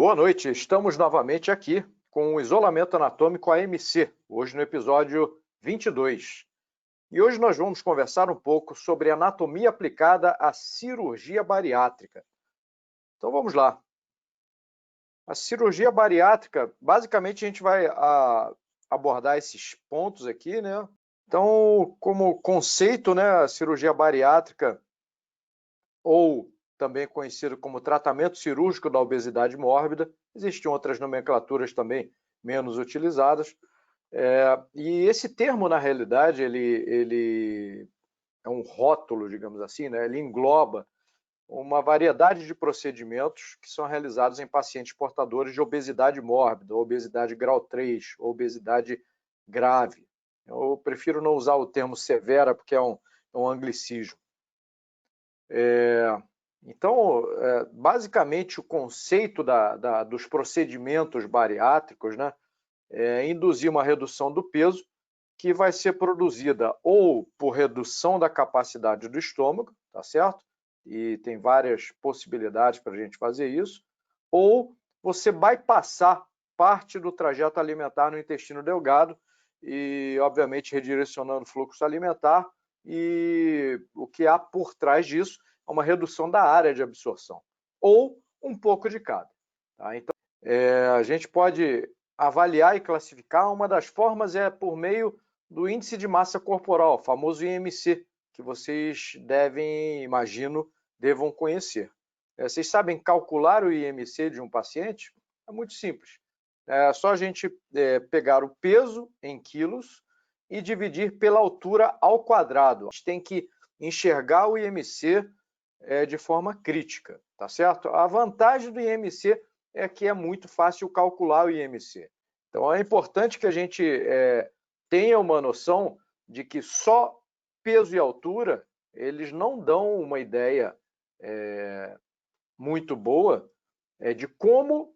Boa noite, estamos novamente aqui com o isolamento anatômico AMC, hoje no episódio 22. E hoje nós vamos conversar um pouco sobre anatomia aplicada à cirurgia bariátrica. Então vamos lá. A cirurgia bariátrica, basicamente a gente vai abordar esses pontos aqui, né? Então, como conceito, né, a cirurgia bariátrica, ou também conhecido como tratamento cirúrgico da obesidade mórbida, existem outras nomenclaturas também menos utilizadas, e esse termo, na realidade, ele é um rótulo, digamos assim, né? Ele engloba uma variedade de procedimentos que são realizados em pacientes portadores de obesidade mórbida, obesidade grau 3, obesidade grave. Eu prefiro não usar o termo severa, porque é um anglicismo. Então, basicamente, o conceito dos procedimentos bariátricos, né, é induzir uma redução do peso que vai ser produzida ou por redução da capacidade do estômago, tá certo? E tem várias possibilidades para a gente fazer isso, ou você bypassar parte do trajeto alimentar no intestino delgado e, obviamente, redirecionando o fluxo alimentar, e o que há por trás disso é uma redução da área de absorção, ou um pouco de cada. Tá? Então, a gente pode avaliar e classificar. Uma das formas é por meio do índice de massa corporal, o famoso IMC, que vocês devam conhecer. Vocês sabem calcular o IMC de um paciente? É muito simples. É só a gente pegar o peso em quilos e dividir pela altura ao quadrado. A gente tem que enxergar o IMC de forma crítica, tá certo? A vantagem do IMC é que é muito fácil calcular o IMC. Então é importante que a gente tenha uma noção de que só peso e altura eles não dão uma ideia muito boa de como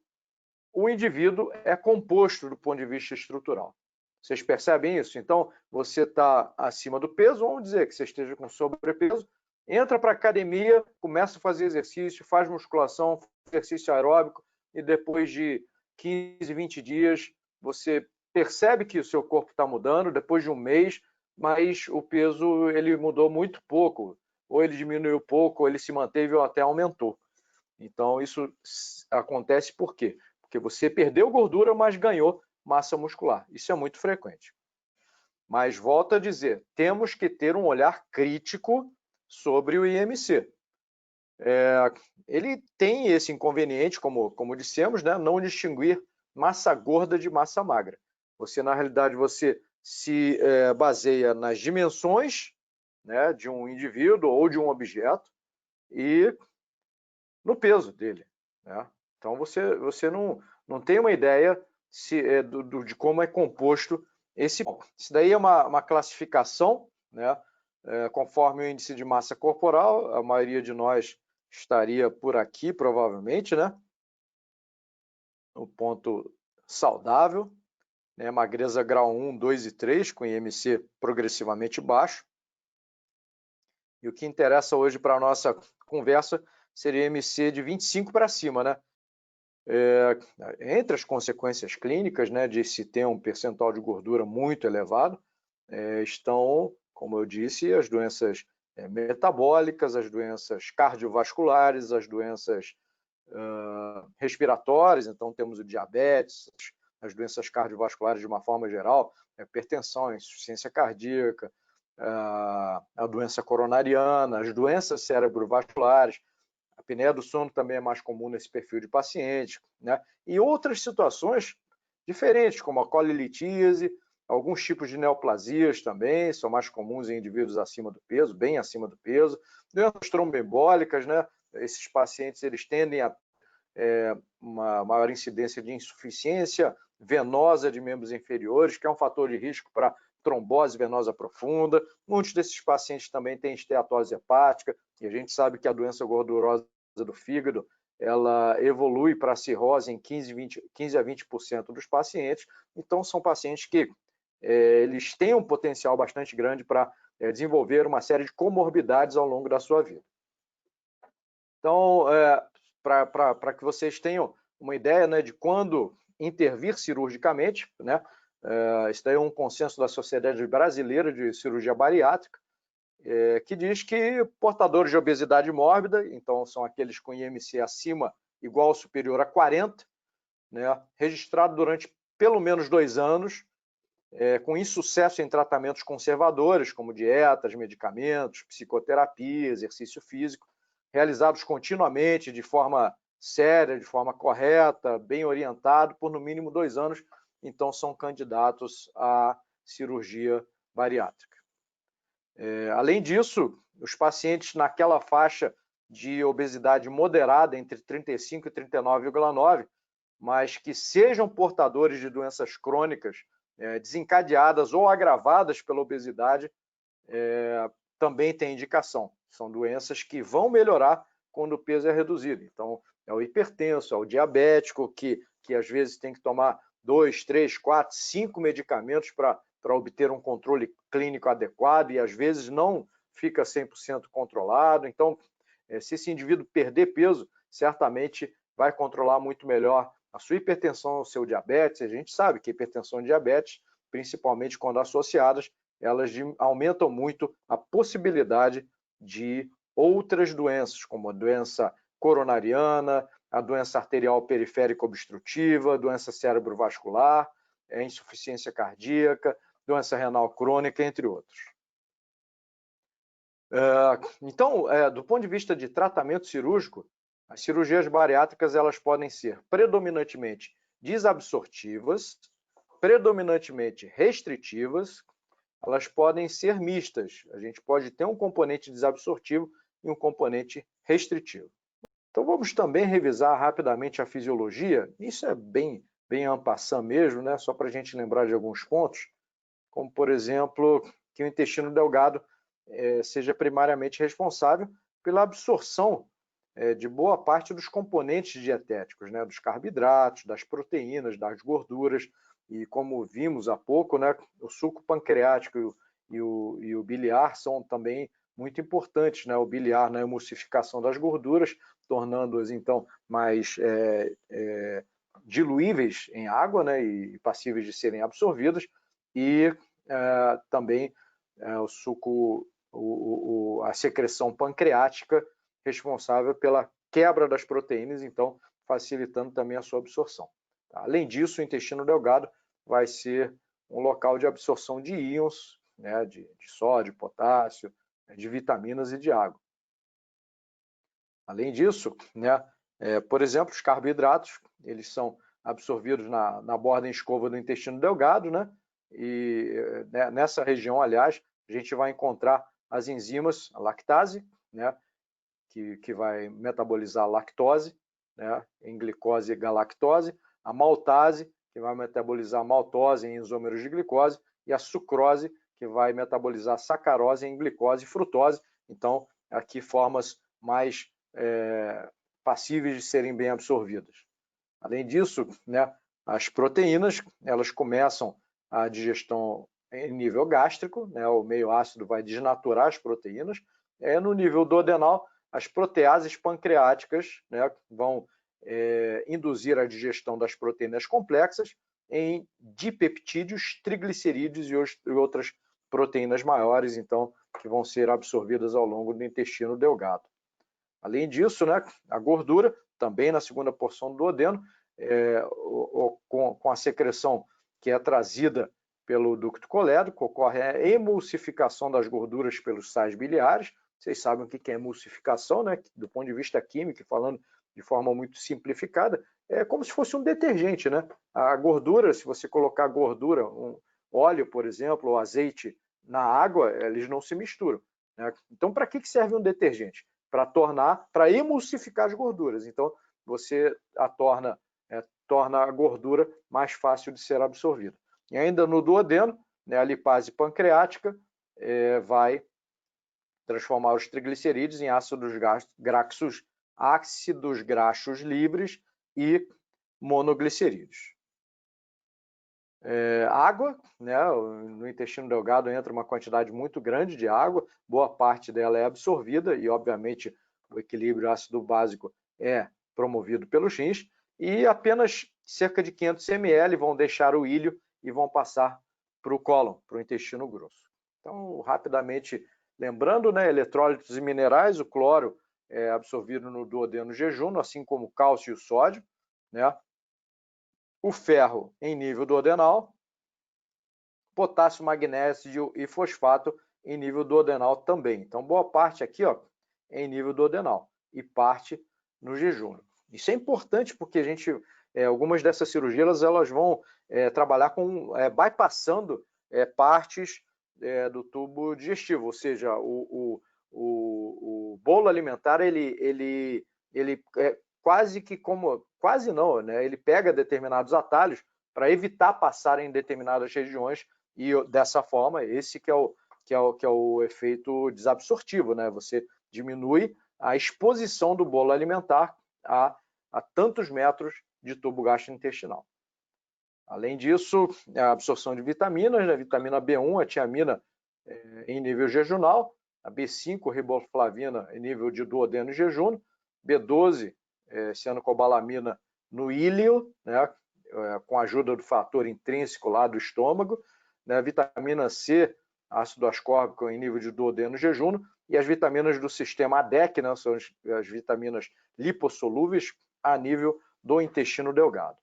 o indivíduo é composto do ponto de vista estrutural. Vocês percebem isso? Então, você está acima do peso, vamos dizer que você esteja com sobrepeso, entra para a academia, começa a fazer exercício, faz musculação, exercício aeróbico, e depois de 15, 20 dias, você percebe que o seu corpo está mudando, depois de um mês, mas o peso ele mudou muito pouco, ou ele diminuiu pouco, ou ele se manteve ou até aumentou. Então, isso acontece por quê? Porque você perdeu gordura, mas ganhou massa muscular. Isso é muito frequente. Mas volto a dizer, temos que ter um olhar crítico sobre o IMC. Ele tem esse inconveniente, como dissemos, né, não distinguir massa gorda de massa magra. Você, na realidade, você se baseia nas dimensões, né, de um indivíduo ou de um objeto e no peso dele, né? Então você não tem uma ideia de como é composto esse. Isso daí é uma classificação, né? Conforme o índice de massa corporal, a maioria de nós estaria por aqui, provavelmente, né? O ponto saudável, né? Magreza grau 1, 2 e 3, com IMC progressivamente baixo. E o que interessa hoje para a nossa conversa seria IMC de 25 para cima, né? Entre as consequências clínicas, né, de se ter um percentual de gordura muito elevado, estão, como eu disse, as doenças metabólicas, as doenças cardiovasculares, as doenças respiratórias. Então temos o diabetes, as doenças cardiovasculares de uma forma geral, hipertensão, insuficiência cardíaca, a doença coronariana, as doenças cerebrovasculares. A apneia do sono também é mais comum nesse perfil de paciente, né? E outras situações diferentes, como a colilitíase, alguns tipos de neoplasias também são mais comuns em indivíduos acima do peso, bem acima do peso. Doenças tromboembólicas, né? Esses pacientes eles tendem a uma maior incidência de insuficiência venosa de membros inferiores, que é um fator de risco para trombose venosa profunda. Muitos desses pacientes também têm esteatose hepática, e a gente sabe que a doença gordurosa do fígado ela evolui para a cirrose em 15 a 20% dos pacientes. Então, são pacientes que eles têm um potencial bastante grande para desenvolver uma série de comorbidades ao longo da sua vida. Então, para que vocês tenham uma ideia, né, de quando intervir cirurgicamente, né? Isso daí é um consenso da Sociedade Brasileira de Cirurgia Bariátrica, que diz que portadores de obesidade mórbida, então são aqueles com IMC acima igual ou superior a 40, né, registrado durante pelo menos 2 anos, com insucesso em tratamentos conservadores, como dietas, medicamentos, psicoterapia, exercício físico, realizados continuamente, de forma séria, de forma correta, bem orientado, por no mínimo 2 anos, então são candidatos à cirurgia bariátrica. Além disso, os pacientes naquela faixa de obesidade moderada, entre 35 e 39,9, mas que sejam portadores de doenças crônicas desencadeadas ou agravadas pela obesidade, também tem indicação. São doenças que vão melhorar quando o peso é reduzido. Então, é o hipertenso, é o diabético, que às vezes tem que tomar 2, 3, 4, 5 medicamentos para obter um controle clínico adequado e às vezes não fica 100% controlado. Então, se esse indivíduo perder peso, certamente vai controlar muito melhor a sua hipertensão, o seu diabetes. A gente sabe que hipertensão e diabetes, principalmente quando associadas, elas aumentam muito a possibilidade de outras doenças, como a doença coronariana, a doença arterial periférica obstrutiva, a doença cerebrovascular, a insuficiência cardíaca, doença renal crônica, entre outros. Então, do ponto de vista de tratamento cirúrgico, as cirurgias bariátricas elas podem ser predominantemente desabsortivas, predominantemente restritivas, elas podem ser mistas. A gente pode ter um componente desabsortivo e um componente restritivo. Então vamos também revisar rapidamente a fisiologia. Isso é bem en passant mesmo, né? Só para a gente lembrar de alguns pontos, como por exemplo que o intestino delgado seja primariamente responsável pela absorção de boa parte dos componentes dietéticos, né? Dos carboidratos, das proteínas, das gorduras. E como vimos há pouco, né, o suco pancreático e o biliar são também muito importantes, né? O biliar na emulsificação das gorduras, tornando-as então mais diluíveis em água, né, e passíveis de serem absorvidas, e também o suco, a secreção pancreática responsável pela quebra das proteínas, então facilitando também a sua absorção. Além disso, o intestino delgado vai ser um local de absorção de íons, né, de sódio, potássio, de vitaminas e de água. Além disso, né, por exemplo, os carboidratos, eles são absorvidos na borda em escova do intestino delgado, né, e nessa região, aliás, a gente vai encontrar as enzimas, a lactase, né, que vai metabolizar a lactose, né, em glicose e galactose, a maltase, que vai metabolizar a maltose em isômeros de glicose, e a sucrose, que vai metabolizar a sacarose em glicose e frutose. Então, aqui formas mais passíveis de serem bem absorvidas. Além disso, né, as proteínas, elas começam a digestão em nível gástrico, né, o meio ácido vai desnaturar as proteínas. No nível duodenal, as proteases pancreáticas, né, vão induzir a digestão das proteínas complexas em dipeptídeos, triglicerídeos e outras proteínas maiores, então, que vão ser absorvidas ao longo do intestino delgado. Além disso, né, a gordura, também na segunda porção do duodeno, com a secreção que é trazida pelo ducto colédoco, ocorre a emulsificação das gorduras pelos sais biliares. Vocês sabem o que é emulsificação, né? Do ponto de vista químico, falando de forma muito simplificada, é como se fosse um detergente, né? A gordura, se você colocar gordura, um óleo, por exemplo, ou azeite na água, eles não se misturam, né? Então, para que serve um detergente? Para emulsificar as gorduras. Então, você torna a gordura mais fácil de ser absorvida. E ainda no duodeno, né, a lipase pancreática vai transformar os triglicerídeos em ácidos graxos livres e monoglicerídeos. Água, né, no intestino delgado entra uma quantidade muito grande de água, boa parte dela é absorvida e, obviamente, o equilíbrio ácido-básico é promovido pelos rins, e apenas cerca de 500 ml vão deixar o ilho e vão passar para o cólon, para o intestino grosso. Então, rapidamente lembrando, né, eletrólitos e minerais, o cloro é absorvido no duodeno jejum, assim como o cálcio e o sódio, né? O ferro em nível duodenal, potássio, magnésio e fosfato em nível duodenal também. Então, boa parte aqui, ó, é em nível duodenal e parte no jejum. Isso é importante porque a gente, algumas dessas cirurgias, elas vão trabalhar com bypassando partes do tubo digestivo, ou seja, o bolo alimentar, ele quase que quase não, né? Ele pega determinados atalhos para evitar passar em determinadas regiões e dessa forma, esse que é o efeito desabsortivo, né? Você diminui a exposição do bolo alimentar a tantos metros de tubo gastrointestinal. Além disso, a absorção de vitaminas, né? Vitamina B1, a tiamina em nível jejunal, a B5, riboflavina em nível de duodeno e jejum, B12, cianocobalamina no íleo, né? Com a ajuda do fator intrínseco lá do estômago, né? Vitamina C, ácido ascórbico em nível de duodeno e jejum, e as vitaminas do sistema ADEC, né? São as vitaminas lipossolúveis a nível do intestino delgado.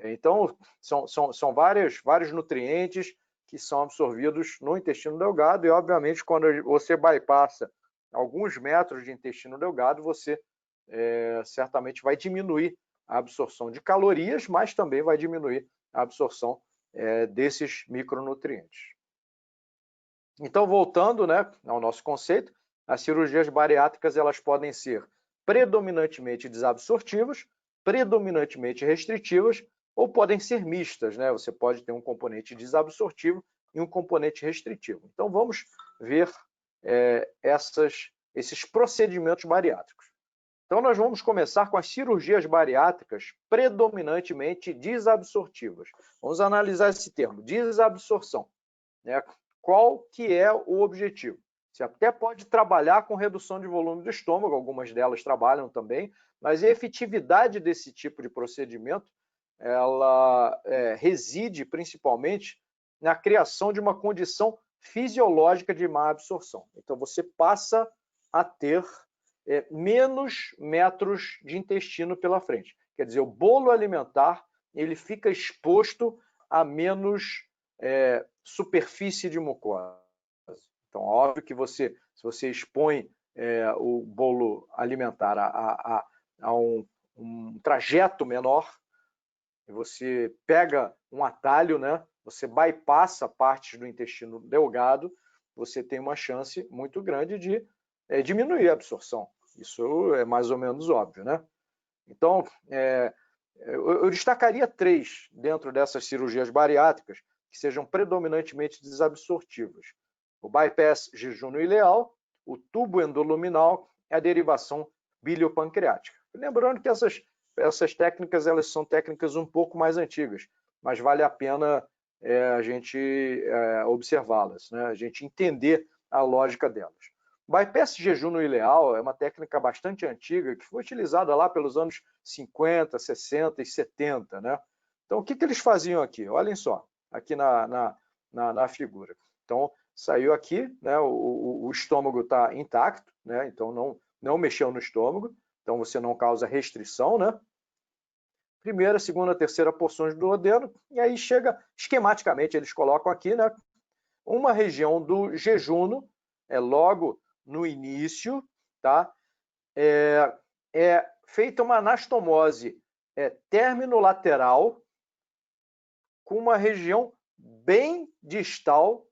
Então, são vários nutrientes que são absorvidos no intestino delgado e, obviamente, quando você bypassa alguns metros de intestino delgado, você certamente vai diminuir a absorção de calorias, mas também vai diminuir a absorção desses micronutrientes. Então, voltando, né, ao nosso conceito, as cirurgias bariátricas elas podem ser predominantemente desabsortivas, predominantemente restritivas, ou podem ser mistas, né? Você pode ter um componente desabsortivo e um componente restritivo. Então, vamos ver esses procedimentos bariátricos. Então, nós vamos começar com as cirurgias bariátricas predominantemente desabsortivas. Vamos analisar esse termo, desabsorção, né? Qual que é o objetivo? Você até pode trabalhar com redução de volume do estômago, algumas delas trabalham também, mas a efetividade desse tipo de procedimento ela reside principalmente na criação de uma condição fisiológica de má absorção. Então, você passa a ter menos metros de intestino pela frente. Quer dizer, o bolo alimentar ele fica exposto a menos superfície de mucosa. Então, óbvio que se você expõe o bolo alimentar a um trajeto menor, você pega um atalho, né? Você bypassa partes do intestino delgado, você tem uma chance muito grande de diminuir a absorção. Isso é mais ou menos óbvio, né? Então, eu destacaria 3 dentro dessas cirurgias bariátricas que sejam predominantemente desabsortivas. O bypass jejunal-ileal, o tubo endoluminal e a derivação biliopancreática. Lembrando que essas técnicas elas são técnicas um pouco mais antigas, mas vale a pena a gente observá-las, né? A gente entender a lógica delas. Bypass jejunal-ileal é uma técnica bastante antiga que foi utilizada lá pelos anos 50, 60 e 70, né? Então, o que eles faziam aqui? Olhem só, aqui na figura. Então, saiu aqui, né? O estômago está intacto, né? Então, não mexeu no estômago, então você não causa restrição, né? Primeira, segunda, terceira porções do duodeno, e aí chega, esquematicamente, eles colocam aqui, né? Uma região do jejuno, logo no início, tá? É feita uma anastomose terminolateral com uma região bem distal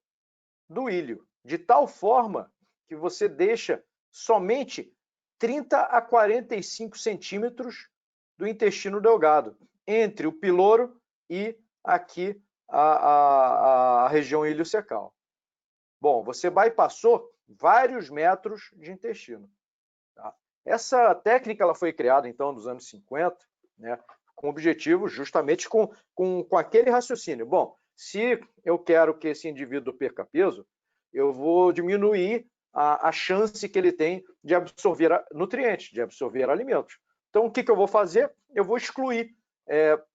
do ilho, de tal forma que você deixa somente 30 a 45 centímetros do intestino delgado, entre o piloro e aqui a região iliocecal. Bom, você bypassou vários metros de intestino. Tá? Essa técnica ela foi criada, então, nos anos 50, né, com o objetivo justamente com aquele raciocínio. Bom, se eu quero que esse indivíduo perca peso, eu vou diminuir a chance que ele tem de absorver nutrientes, de absorver alimentos. Então, o que eu vou fazer? Eu vou excluir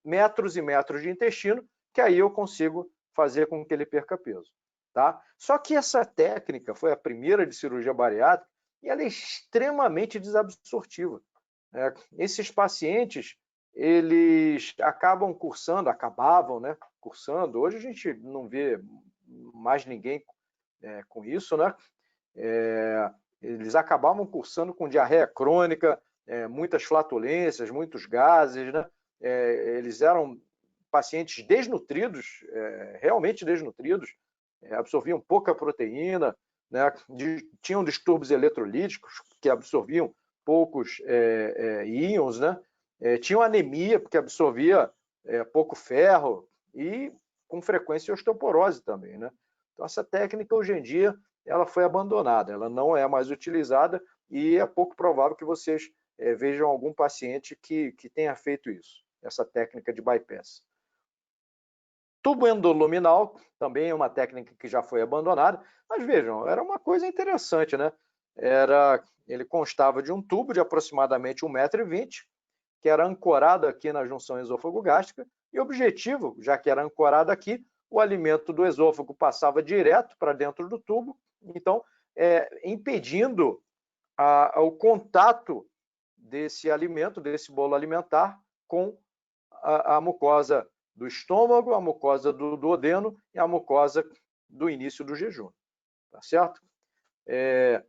metros e metros de intestino, que aí eu consigo fazer com que ele perca peso. Tá? Só que essa técnica foi a primeira de cirurgia bariátrica e ela é extremamente desabsortiva. Esses pacientes, eles acabavam, né, cursando. Hoje a gente não vê mais ninguém com isso, né? Eles acabavam cursando com diarreia crônica, muitas flatulências, muitos gases, né? Eles eram pacientes desnutridos, realmente desnutridos, absorviam pouca proteína, né? Tinham distúrbios eletrolíticos que absorviam poucos íons, né? Tinham anemia porque absorvia pouco ferro e com frequência osteoporose também, né? Então essa técnica hoje em dia ela foi abandonada, ela não é mais utilizada e é pouco provável que vocês vejam algum paciente que tenha feito isso, essa técnica de bypass. Tubo endoluminal também é uma técnica que já foi abandonada, mas vejam, era uma coisa interessante, né? Ele constava de um tubo de aproximadamente 1,20 m, que era ancorado aqui na junção esôfago-gástrica, e o objetivo, já que era ancorado aqui, o alimento do esôfago passava direto para dentro do tubo, então impedindo o contato desse alimento, desse bolo alimentar, com a mucosa do estômago, a mucosa do duodeno e a mucosa do início do jejum, tá certo? É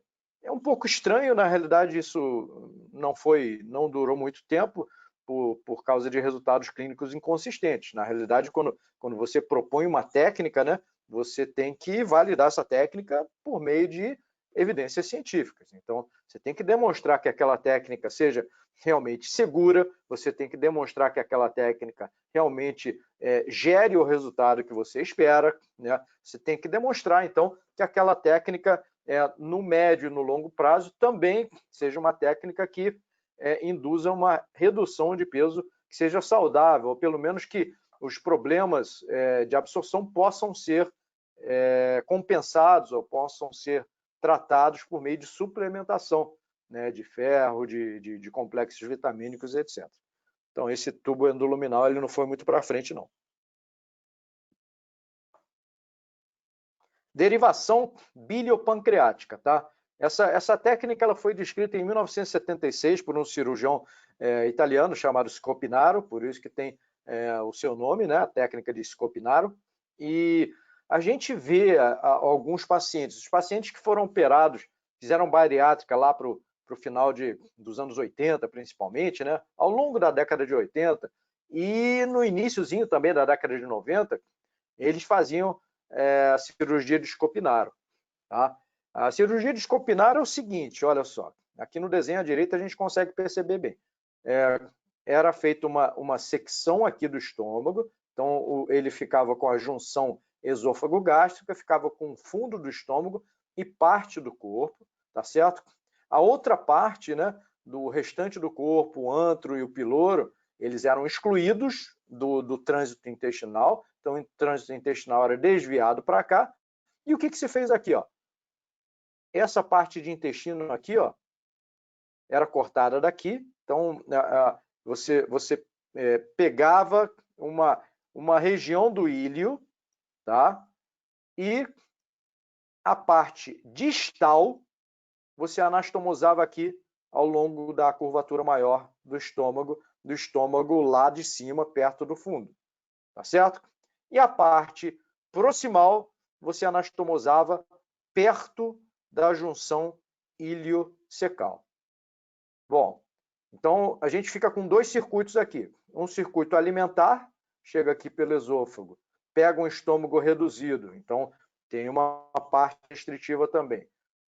um pouco estranho, na realidade isso não durou muito tempo por causa de resultados clínicos inconsistentes. Na realidade, quando você propõe uma técnica, né, você tem que validar essa técnica por meio de evidências científicas. Então, você tem que demonstrar que aquela técnica seja realmente segura, você tem que demonstrar que aquela técnica realmente gere o resultado que você espera, né? Você tem que demonstrar, então, que aquela técnica, no médio e no longo prazo, também seja uma técnica que induza uma redução de peso que seja saudável, ou pelo menos que os problemas de absorção possam ser compensados ou possam ser tratados por meio de suplementação, né, de ferro, de complexos vitamínicos, etc. Então, esse tubo endoluminal ele não foi muito para frente, não. Derivação biliopancreática, tá? Essa técnica ela foi descrita em 1976 por um cirurgião italiano chamado Scopinaro, por isso que tem o seu nome, né? A técnica de Scopinaro. E a gente vê alguns pacientes, os pacientes que foram operados, fizeram bariátrica lá para o final dos anos 80, principalmente, né? Ao longo da década de 80 e no iniciozinho também da década de 90, eles faziam a cirurgia de Scopinaro. Tá? A cirurgia de Scopinaro é o seguinte, olha só, aqui no desenho à direita a gente consegue perceber bem. Era feita uma secção aqui do estômago, então ele ficava com a junção esôfago-gástrica, ficava com o fundo do estômago e parte do corpo, tá certo? A outra parte, né, do restante do corpo, o antro e o piloro, eles eram excluídos do trânsito intestinal, então o trânsito intestinal era desviado para cá. E o que se fez aqui, ó? Essa parte de intestino aqui, ó, era cortada daqui, então você pegava uma região do íleo, tá? E a parte distal você anastomosava aqui ao longo da curvatura maior do estômago lá de cima, perto do fundo, tá certo? E a parte proximal você anastomosava perto da junção iliocecal. Bom, então a gente fica com dois circuitos aqui. Um circuito alimentar, chega aqui pelo esôfago, pega um estômago reduzido, então tem uma parte restritiva também.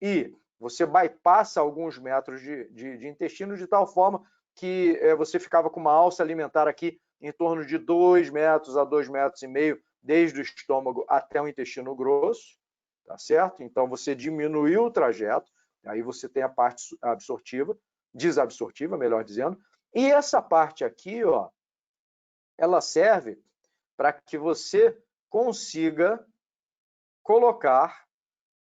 E você bypassa alguns metros de intestino de tal forma que você ficava com uma alça alimentar aqui em torno de 2 metros a 2,5 metros, desde o estômago até o intestino grosso, tá certo? Então você diminuiu o trajeto, aí você tem a parte desabsortiva, melhor dizendo, e essa parte aqui, ó, ela serve para que você consiga colocar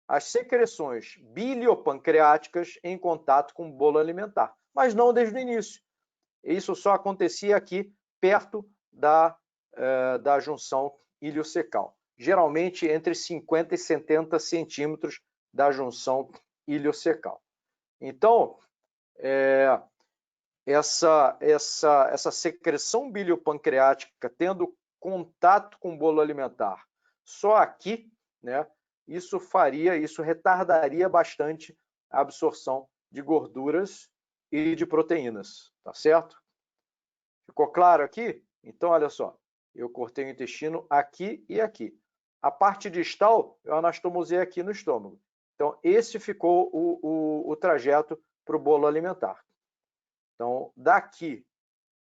as secreções biliopancreáticas em contato com o bolo alimentar, mas não desde o início. Isso só acontecia aqui perto da junção iliocecal, geralmente entre 50 e 70 centímetros da junção iliocecal. Então, essa secreção biliopancreática tendo contato com o bolo alimentar só aqui, né, isso retardaria bastante a absorção de gorduras e de proteínas, tá certo? Ficou claro aqui? Então, olha só, eu cortei o intestino aqui e aqui. A parte distal eu anastomosei aqui no estômago. Então, esse ficou o trajeto para o bolo alimentar. Então, daqui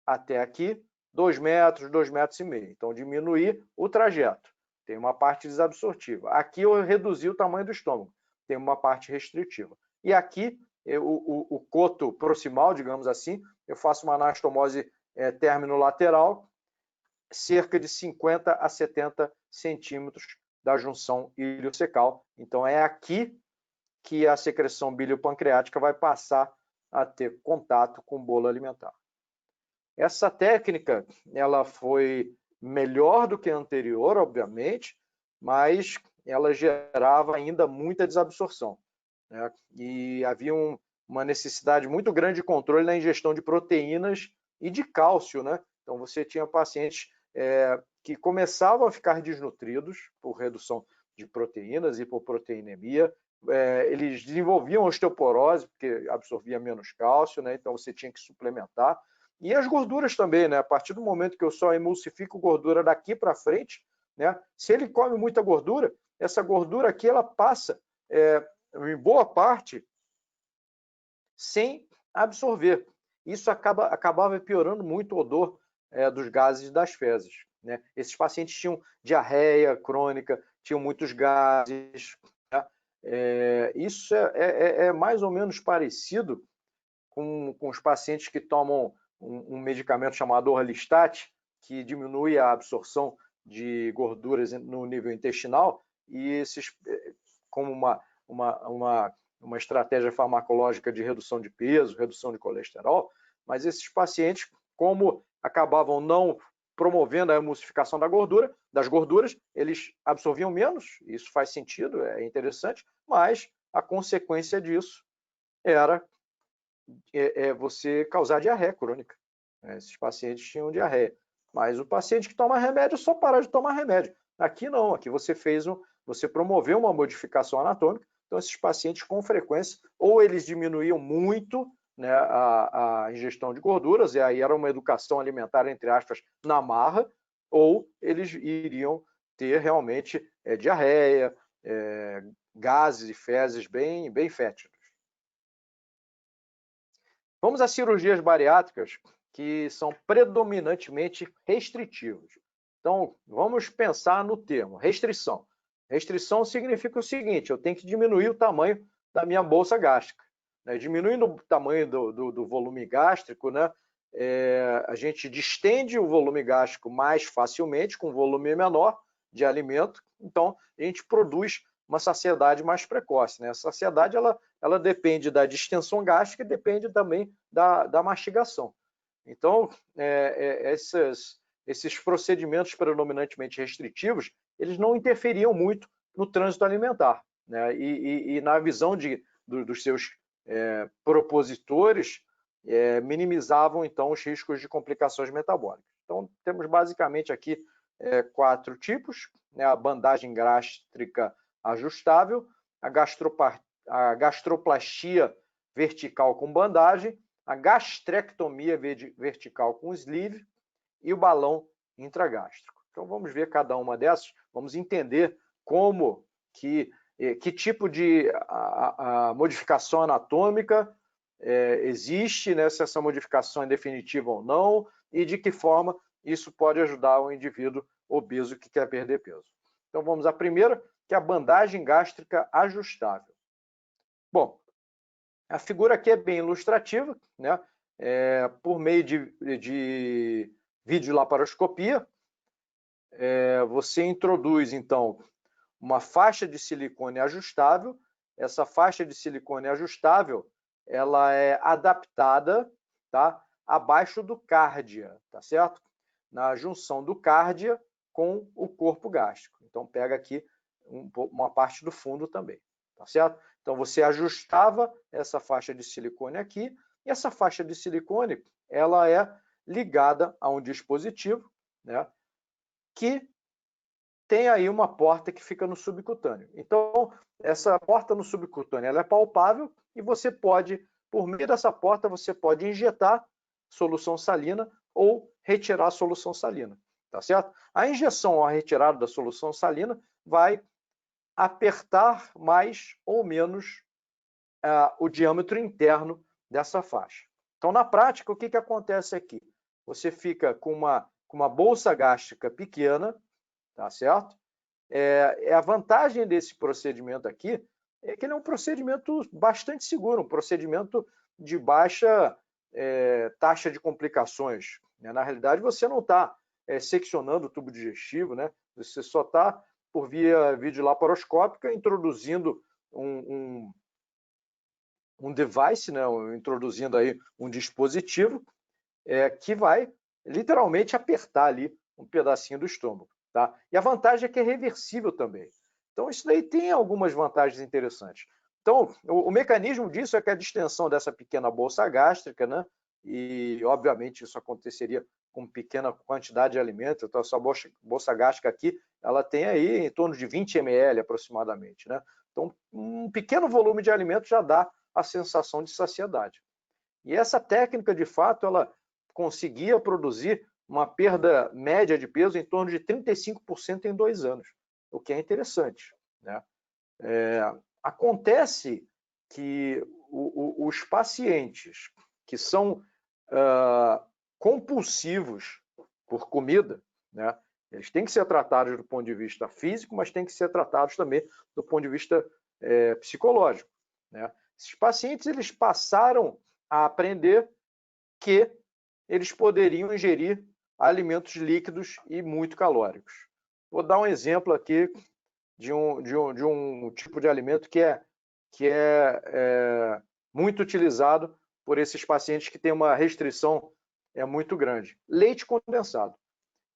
até aqui, 2 metros, 2,5 metros. Então, diminuir o trajeto. Tem uma parte desabsortiva. Aqui eu reduzi o tamanho do estômago. Tem uma parte restritiva. E aqui, o coto proximal, digamos assim, eu faço uma anastomose término-lateral, cerca de 50 a 70 centímetros da junção iliocecal. Então, é aqui que a secreção biliopancreática vai passar a ter contato com o bolo alimentar. Essa técnica ela foi melhor do que a anterior, obviamente, mas ela gerava ainda muita desabsorção, né? E havia uma necessidade muito grande de controle na ingestão de proteínas e de cálcio, né? Então você tinha pacientes que começavam a ficar desnutridos por redução de proteínas, hipoproteinemia, eles desenvolviam osteoporose porque absorvia menos cálcio, né? Então você tinha que suplementar. E as gorduras também, né? A partir do momento que eu só emulsifico gordura daqui para frente, né? Se ele come muita gordura, essa gordura aqui ela passa, em boa parte, sem absorver. Isso acabava piorando muito o odor dos gases das fezes, né? Esses pacientes tinham diarreia crônica, tinham muitos gases. Tá? Isso é mais ou menos parecido com os pacientes que tomam um medicamento chamado Orlistat, que diminui a absorção de gorduras no nível intestinal, e esses, como uma estratégia farmacológica de redução de peso, redução de colesterol, mas esses pacientes, como acabavam não promovendo a emulsificação das gorduras, eles absorviam menos, isso faz sentido, é interessante, mas a consequência disso era você causar diarreia crônica. Esses pacientes tinham diarreia. Mas o paciente que toma remédio só para de tomar remédio. Aqui não, aqui você promoveu uma modificação anatômica, então esses pacientes com frequência, ou eles diminuíam muito, né, a ingestão de gorduras, e aí era uma educação alimentar, entre aspas, na marra, ou eles iriam ter realmente diarreia, gases e fezes bem fétidos. Vamos às cirurgias bariátricas, que são predominantemente restritivas. Então, vamos pensar no termo restrição. Restrição significa o seguinte: eu tenho que diminuir o tamanho da minha bolsa gástrica. Né? Diminuindo o tamanho do volume gástrico, né? A gente distende o volume gástrico mais facilmente, com volume menor de alimento, então a gente produz uma saciedade mais precoce, né? A saciedade ela depende da distensão gástrica e depende também da mastigação. Então, esses procedimentos predominantemente restritivos, eles não interferiam muito no trânsito alimentar, né? E na visão dos seus propositores, minimizavam então os riscos de complicações metabólicas. Então, temos basicamente aqui 4 tipos, né? A bandagem gástrica ajustável, a gastroplastia vertical com bandagem, a gastrectomia vertical com sleeve e o balão intragástrico. Então vamos ver cada uma dessas, vamos entender como que tipo de modificação anatômica existe, né, se essa modificação é definitiva ou não, e de que forma isso pode ajudar o indivíduo obeso que quer perder peso. Então vamos à primeira, que é a bandagem gástrica ajustável. Bom, a figura aqui é bem ilustrativa, né? Por meio de videolaparoscopia, você introduz, então, uma faixa de silicone ajustável. Essa faixa de silicone ajustável ela é adaptada, tá, abaixo do cárdia, tá certo? Na junção do cárdia com o corpo gástrico. Então, pega aqui uma parte do fundo também, tá certo? Então, você ajustava essa faixa de silicone aqui, e essa faixa de silicone, ela é ligada a um dispositivo, né, que tem aí uma porta que fica no subcutâneo. Então, essa porta no subcutâneo, ela é palpável e você pode, por meio dessa porta, você pode injetar solução salina ou retirar a solução salina, tá certo? A injeção ou a retirada da solução salina vai apertar mais ou menos o diâmetro interno dessa faixa. Então, na prática, o que acontece aqui? Você fica com uma bolsa gástrica pequena, tá certo? A vantagem desse procedimento aqui é que ele é um procedimento bastante seguro, um procedimento de baixa taxa de complicações, né? Na realidade, você não está seccionando o tubo digestivo, né? Você só está, por via videolaparoscópica, introduzindo um device, né? Introduzindo aí um dispositivo que vai literalmente apertar ali um pedacinho do estômago. Tá? E a vantagem é que é reversível também. Então, isso daí tem algumas vantagens interessantes. Então, o mecanismo disso é que a distensão dessa pequena bolsa gástrica, né? E, obviamente, isso aconteceria com pequena quantidade de alimento. Então, essa bolsa gástrica aqui, ela tem aí em torno de 20 ml aproximadamente, né? Então, um pequeno volume de alimento já dá a sensação de saciedade. E essa técnica, de fato, ela conseguia produzir uma perda média de peso em torno de 35% em 2 anos, o que é interessante, né? Acontece que os pacientes que são compulsivos por comida, né, eles têm que ser tratados do ponto de vista físico, mas têm que ser tratados também do ponto de vista psicológico, né? Esses pacientes eles passaram a aprender que eles poderiam ingerir alimentos líquidos e muito calóricos. Vou dar um exemplo aqui de um tipo de alimento que é muito utilizado por esses pacientes que têm uma restrição muito grande. Leite condensado.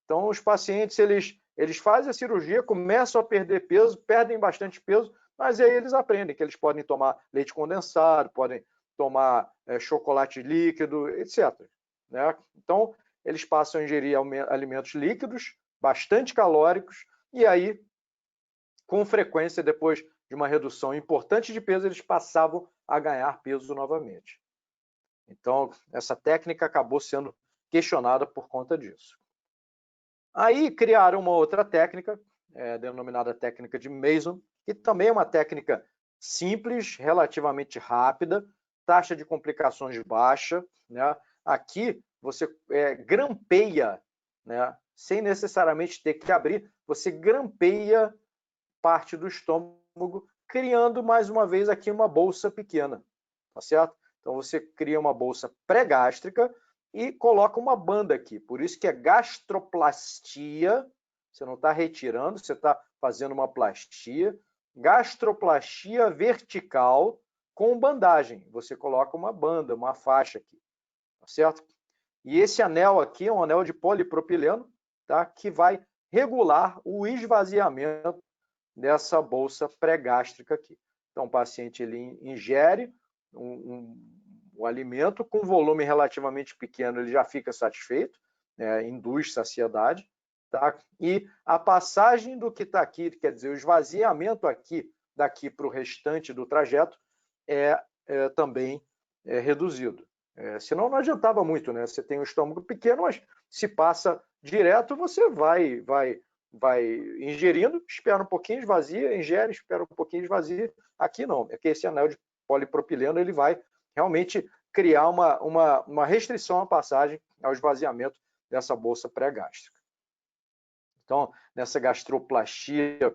Então, os pacientes eles fazem a cirurgia, começam a perder peso, perdem bastante peso, mas aí eles aprendem que eles podem tomar leite condensado, podem tomar chocolate líquido, etc. Né? Então, eles passam a ingerir alimentos líquidos, bastante calóricos, e aí, com frequência, depois de uma redução importante de peso, eles passavam a ganhar peso novamente. Então, essa técnica acabou sendo questionada por conta disso. Aí criaram uma outra técnica, denominada técnica de Mason, que também é uma técnica simples, relativamente rápida, taxa de complicações baixa, né? Aqui você grampeia, né? Sem necessariamente ter que abrir, você grampeia parte do estômago, criando mais uma vez aqui uma bolsa pequena, tá certo? Então você cria uma bolsa pré-gástrica e coloca uma banda aqui. Por isso que é gastroplastia. Você não está retirando, você está fazendo uma plastia. Gastroplastia vertical com bandagem. Você coloca uma banda, uma faixa aqui, tá certo? E esse anel aqui é um anel de polipropileno, tá? Que vai regular o esvaziamento dessa bolsa pré-gástrica aqui. Então, o paciente ele ingere o alimento com volume relativamente pequeno, ele já fica satisfeito, induz saciedade, tá? E a passagem do que está aqui, quer dizer, o esvaziamento aqui daqui para o restante do trajeto também reduzido. Senão não adiantava muito, né? Você tem um estômago pequeno, mas se passa direto, você vai ingerindo, espera um pouquinho, esvazia, ingere, espera um pouquinho, esvazia. Aqui não, é que esse anel de polipropileno ele vai realmente criar uma restrição à passagem, ao esvaziamento dessa bolsa pré-gástrica. Então, nessa gastroplastia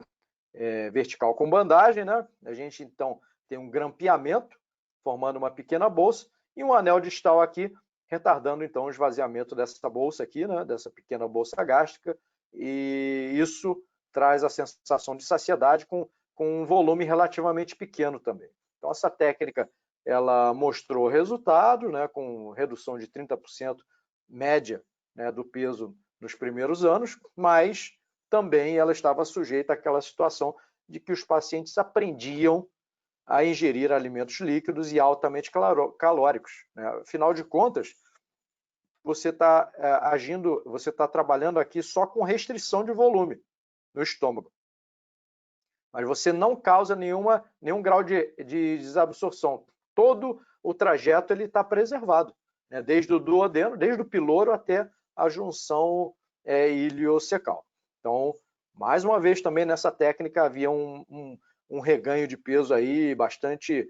vertical com bandagem, né, a gente então tem um grampeamento, formando uma pequena bolsa, e um anel distal aqui, retardando então o esvaziamento dessa bolsa aqui, né, dessa pequena bolsa gástrica, e isso traz a sensação de saciedade com um volume relativamente pequeno também. Então, essa técnica ela mostrou resultado, né, com redução de 30% média, né, do peso nos primeiros anos, mas também ela estava sujeita àquela situação de que os pacientes aprendiam a ingerir alimentos líquidos e altamente calóricos, né? Afinal de contas, você está agindo, você está trabalhando aqui só com restrição de volume no estômago, mas você não causa nenhum grau de desabsorção. Todo o trajeto ele está preservado, né? Desde o duodeno, desde o piloro até a junção iliocecal. Então, mais uma vez também nessa técnica havia um reganho de peso aí bastante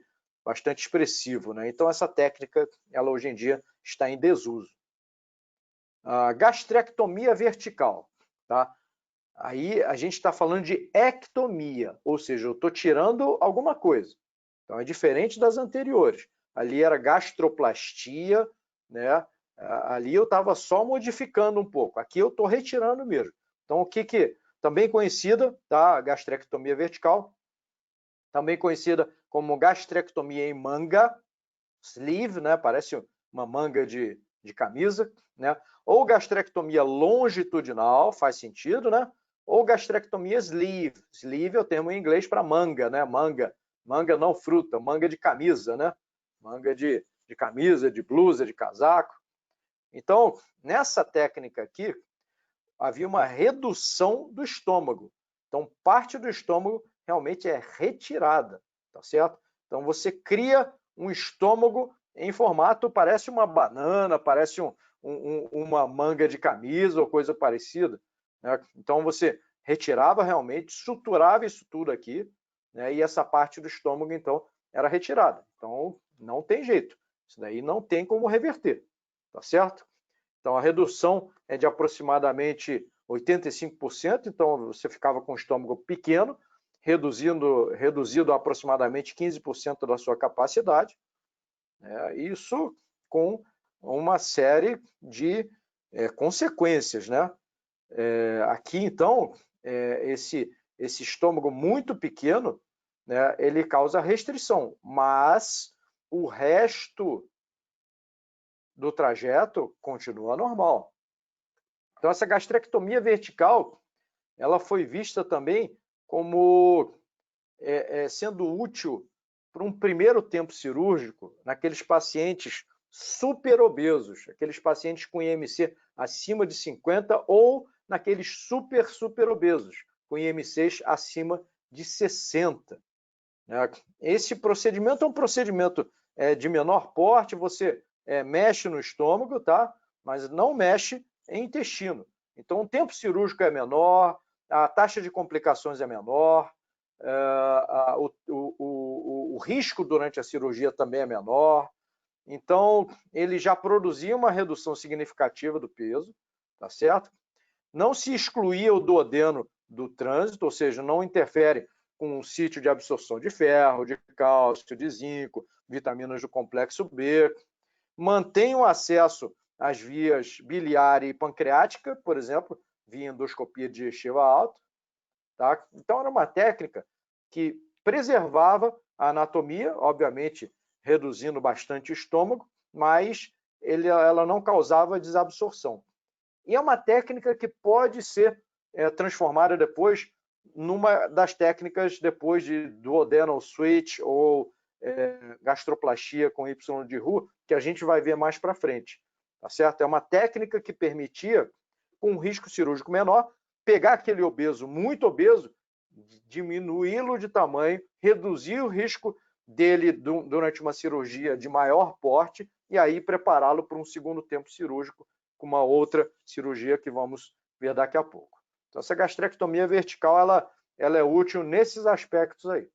expressivo, né? Então essa técnica, ela hoje em dia está em desuso. A gastrectomia vertical, tá? Aí a gente está falando de ectomia, ou seja, eu estou tirando alguma coisa. Então é diferente das anteriores. Ali era gastroplastia, né? Ali eu estava só modificando um pouco. Aqui eu estou retirando mesmo. Então o que também conhecida, tá? Gastrectomia vertical, também conhecida como gastrectomia em manga, sleeve, né? Parece uma manga de camisa, né? Ou gastrectomia longitudinal, faz sentido, né? Ou gastrectomia sleeve. Sleeve é o termo em inglês para manga, né? Manga não fruta, manga de camisa, né? Manga de camisa, de blusa, de casaco. Então, nessa técnica aqui, havia uma redução do estômago. Então, parte do estômago realmente é retirada, tá certo? Então, você cria um estômago em formato, parece uma banana, parece uma manga de camisa ou coisa parecida, né? Então, você retirava realmente, suturava isso tudo aqui, né? E essa parte do estômago, então, era retirada. Então, não tem jeito. Isso daí não tem como reverter, tá certo? Então, a redução é de aproximadamente 85%, então você ficava com o estômago pequeno, reduzido a aproximadamente 15% da sua capacidade, né? Isso com uma série de consequências, né? Aqui, então, esse estômago muito pequeno, né, ele causa restrição, mas o resto do trajeto continua normal. Então, essa gastrectomia vertical, ela foi vista também como sendo útil para um primeiro tempo cirúrgico naqueles pacientes superobesos, aqueles pacientes com IMC acima de 50 ou naqueles super obesos, com IMCs acima de 60. Esse procedimento é um procedimento de menor porte, você mexe no estômago, tá? Mas não mexe em intestino. Então, o tempo cirúrgico é menor, a taxa de complicações é menor, o risco durante a cirurgia também é menor. Então, ele já produzia uma redução significativa do peso, tá certo? Não se excluía o duodeno do trânsito, ou seja, não interfere com o sítio de absorção de ferro, de cálcio, de zinco, vitaminas do complexo B, mantém o acesso às vias biliar e pancreática, por exemplo, via endoscopia digestiva alta, tá? Então era uma técnica que preservava a anatomia, obviamente reduzindo bastante o estômago, mas ela não causava desabsorção. E é uma técnica que pode ser transformada depois numa das técnicas depois de duodenal switch ou gastroplastia com Y de Roux, que a gente vai ver mais para frente, tá certo? É uma técnica que permitia, com um risco cirúrgico menor, pegar aquele obeso muito obeso, diminuí-lo de tamanho, reduzir o risco dele durante uma cirurgia de maior porte e aí prepará-lo para um segundo tempo cirúrgico com uma outra cirurgia que vamos ver daqui a pouco. Então, essa gastrectomia vertical ela é útil nesses aspectos aí.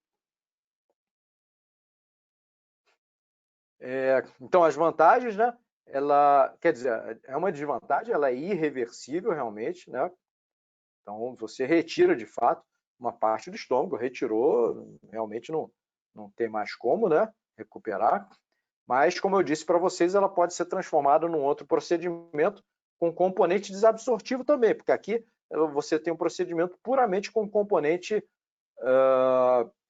Então, as vantagens, né? Quer dizer, é uma desvantagem, ela é irreversível realmente, né? Então, você retira de fato uma parte do estômago, retirou, realmente não tem mais como, né? Recuperar. Mas, como eu disse para vocês, ela pode ser transformada num outro procedimento com componente desabsortivo também, porque aqui você tem um procedimento puramente com componente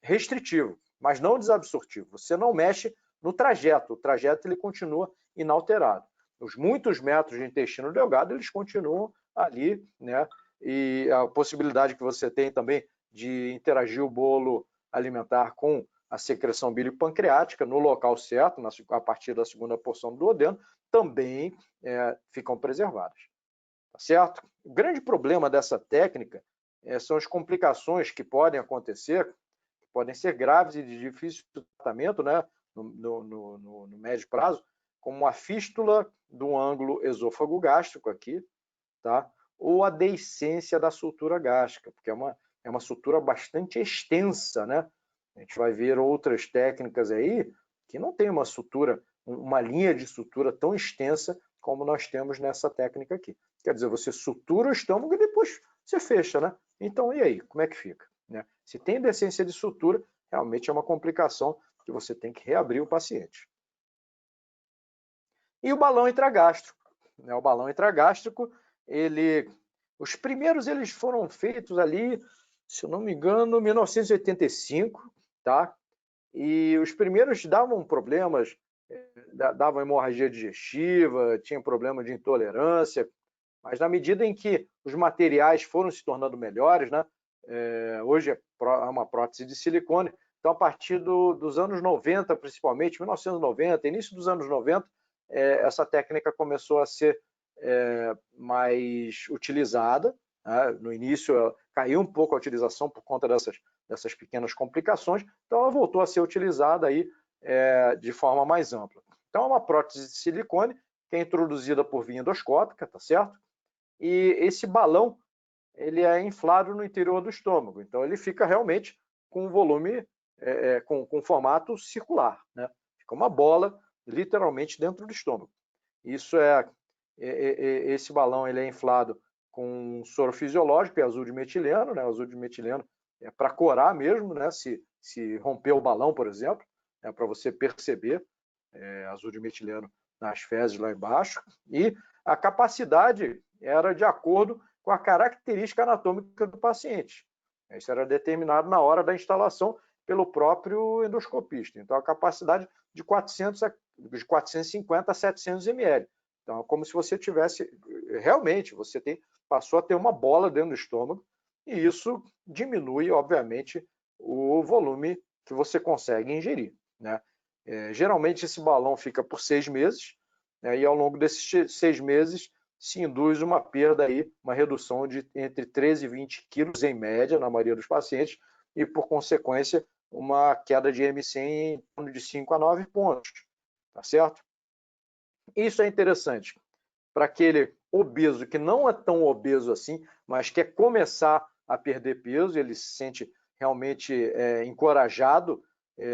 restritivo, mas não desabsortivo. Você não mexe no trajeto. O trajeto ele continua inalterado. Os muitos metros de intestino delgado, eles continuam ali, né? E a possibilidade que você tem também de interagir o bolo alimentar com a secreção bilipancreática no local certo, a partir da segunda porção do duodeno, também ficam preservadas. Tá certo? O grande problema dessa técnica são as complicações que podem acontecer, que podem ser graves e de difícil tratamento, né, no médio prazo, como a fístula do ângulo esôfago gástrico aqui, tá? Ou a deiscência da sutura gástrica, porque é uma sutura bastante extensa, né? A gente vai ver outras técnicas aí que não tem uma sutura, uma linha de sutura tão extensa como nós temos nessa técnica aqui. Quer dizer, você sutura o estômago e depois você fecha, né? Então, e aí? Como é que fica? Né? Se tem deiscência de sutura, realmente é uma complicação que você tem que reabrir o paciente. E o balão intragástrico. Né? O balão intragástrico, os primeiros eles foram feitos ali, se eu não me engano, em 1985, tá? E os primeiros davam problemas, davam hemorragia digestiva, tinham problema de intolerância, mas na medida em que os materiais foram se tornando melhores, né? Hoje é uma prótese de silicone, então a partir dos anos 90, principalmente, 1990, início dos anos 90, essa técnica começou a ser mais utilizada, né? No início caiu um pouco a utilização por conta dessas pequenas complicações, então ela voltou a ser utilizada aí, de forma mais ampla. Então é uma prótese de silicone que é introduzida por via endoscópica, tá certo? E esse balão ele é inflado no interior do estômago, então ele fica realmente com um volume, com formato circular, né? Fica uma bola literalmente dentro do estômago. Isso esse balão ele é inflado com soro fisiológico e azul de metileno, né? O azul de metileno é para corar mesmo, né? Se romper o balão, por exemplo, para você perceber azul de metileno nas fezes lá embaixo. E a capacidade era de acordo com a característica anatômica do paciente. Isso era determinado na hora da instalação pelo próprio endoscopista. Então, a capacidade de 450 a 700 ml. Então, é como se você tivesse, realmente, passou a ter uma bola dentro do estômago, e isso diminui, obviamente, o volume que você consegue ingerir, né? Geralmente, esse balão fica por 6 meses, né, e ao longo desses 6 meses se induz uma perda aí, uma redução de entre 13 e 20 quilos em média, na maioria dos pacientes, e, por consequência, uma queda de MC em torno de 5 a 9 pontos, tá certo? Isso é interessante para aquele obeso que não é tão obeso assim, mas quer começar a perder peso, ele se sente realmente encorajado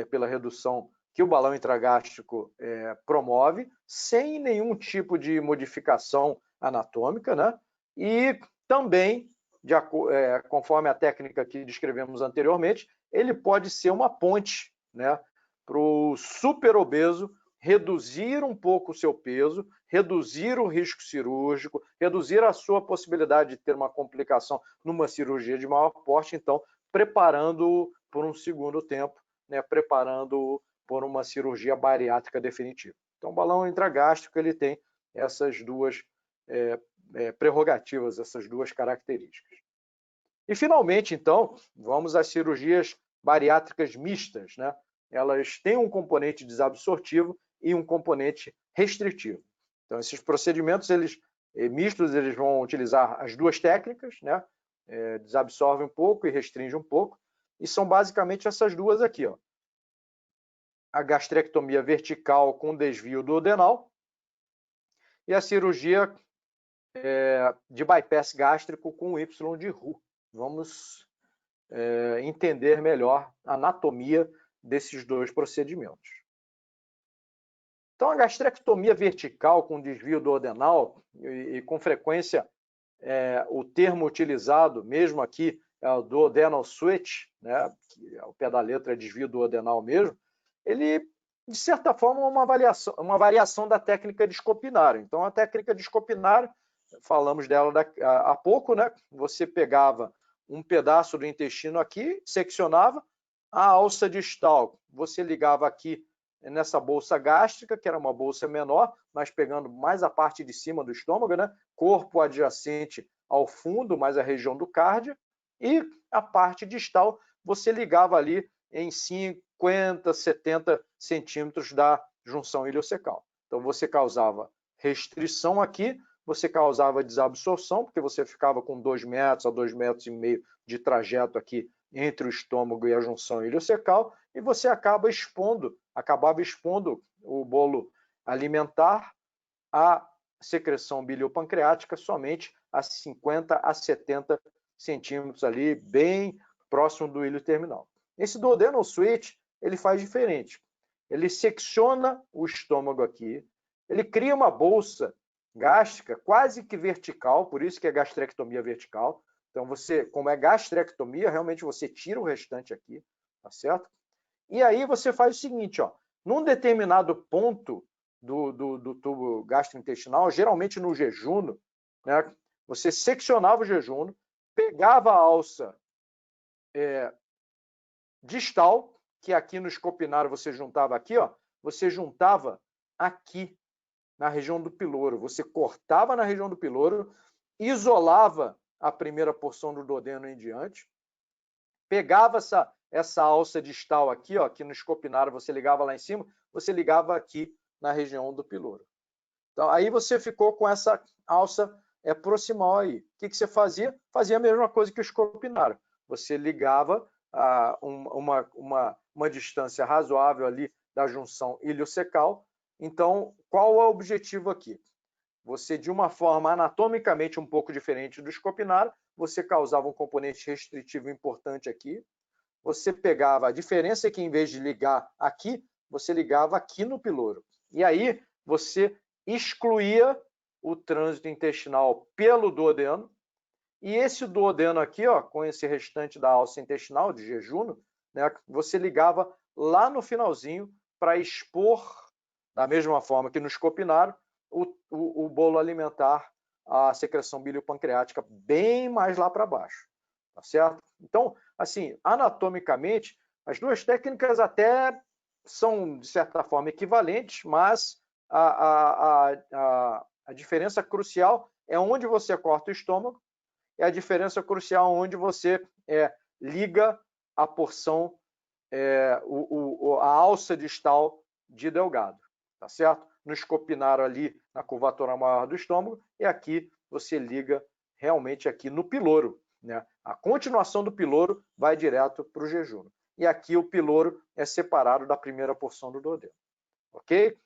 pela redução que o balão intragástrico promove, sem nenhum tipo de modificação anatômica, né? E também, conforme a técnica que descrevemos anteriormente, ele pode ser uma ponte, né, para o super obeso reduzir um pouco o seu peso, reduzir o risco cirúrgico, reduzir a sua possibilidade de ter uma complicação numa cirurgia de maior porte, então preparando-o por um segundo tempo, né, preparando-o por uma cirurgia bariátrica definitiva. Então, o balão intragástrico ele tem essas duas prerrogativas, essas duas características. E, finalmente, então, vamos às cirurgias bariátricas mistas, né? Elas têm um componente desabsortivo e um componente restritivo. Então, esses procedimentos mistos, eles vão utilizar as duas técnicas, né? Desabsorve um pouco e restringe um pouco, e são basicamente essas duas aqui, ó. A gastrectomia vertical com desvio duodenal e a cirurgia de bypass gástrico com Y de Roux. Vamos entender melhor a anatomia desses dois procedimentos. Então, a gastrectomia vertical com desvio duodenal, e com frequência o termo utilizado, mesmo aqui, é o duodenal switch, né, que ao pé da letra é desvio duodenal mesmo, ele, de certa forma, é uma variação da técnica de Scoppinario. Então, a técnica de Scoppinario, falamos dela há pouco, né? Você pegava um pedaço do intestino aqui, seccionava a alça distal, você ligava aqui nessa bolsa gástrica, que era uma bolsa menor, mas pegando mais a parte de cima do estômago, né? Corpo adjacente ao fundo, mais a região do cárdia, e a parte distal você ligava ali em 50, 70 centímetros da junção iliocecal. Então você causava restrição aqui, você causava desabsorção, porque você ficava com 2 metros a 2,5 metros de trajeto aqui entre o estômago e a junção iliocecal, e você acabava expondo o bolo alimentar à secreção biliopancreática somente a 50 a 70 centímetros ali, bem próximo do ilho terminal. Esse duodenal switch, ele faz diferente. Ele secciona o estômago aqui, ele cria uma bolsa gástrica quase que vertical, por isso que é gastrectomia vertical. Então, você, como é gastrectomia, realmente você tira o restante aqui, tá certo? E aí você faz o seguinte, ó, num determinado ponto do tubo gastrointestinal, geralmente no jejum, né, você seccionava o jejum, pegava a alça distal, que aqui no escopinário você juntava aqui, ó, você juntava aqui na região do piloro. Você cortava na região do piloro, isolava a primeira porção do duodeno em diante, pegava essa alça distal aqui, ó, aqui no escopinário você ligava lá em cima, você ligava aqui na região do piloro. Então, aí você ficou com essa alça proximal aí. O que você fazia? Fazia a mesma coisa que o escopinário. Você ligava uma distância razoável ali da junção iliocecal. Então, qual é o objetivo aqui? Você, de uma forma anatomicamente um pouco diferente do escopinário, você causava um componente restritivo importante aqui. Você pegava a diferença que, em vez de ligar aqui, você ligava aqui no piloro. E aí, você excluía o trânsito intestinal pelo duodeno, e esse duodeno aqui, ó, com esse restante da alça intestinal, de jejum, né, você ligava lá no finalzinho para expor, da mesma forma que no escopinário, o bolo alimentar, a secreção biliopancreática bem mais lá para baixo, tá certo? Então, assim, anatomicamente, as duas técnicas até são, de certa forma, equivalentes, mas a diferença crucial é onde você corta o estômago, e a diferença crucial onde você liga a porção, a alça distal de delgado, tá certo? No escopinário ali, na curvatura maior do estômago, e aqui você liga realmente aqui no piloro, né? A continuação do piloro vai direto para o jejum. E aqui o piloro é separado da primeira porção do duodeno, ok?